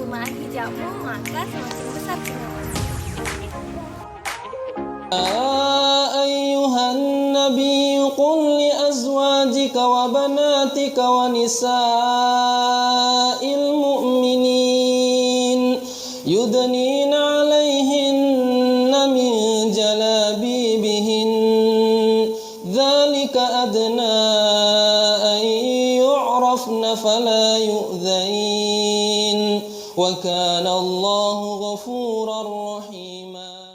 keutamaan hijabmu, maka semakin besar kenyamanan. أيها النبي قل لأزواجك وبناتك ونساء المؤمنين يدنين عليهن من جلابيبهن ذلك أدنى أن يعرفن فلا يؤذين وكان الله غفورا رحيما.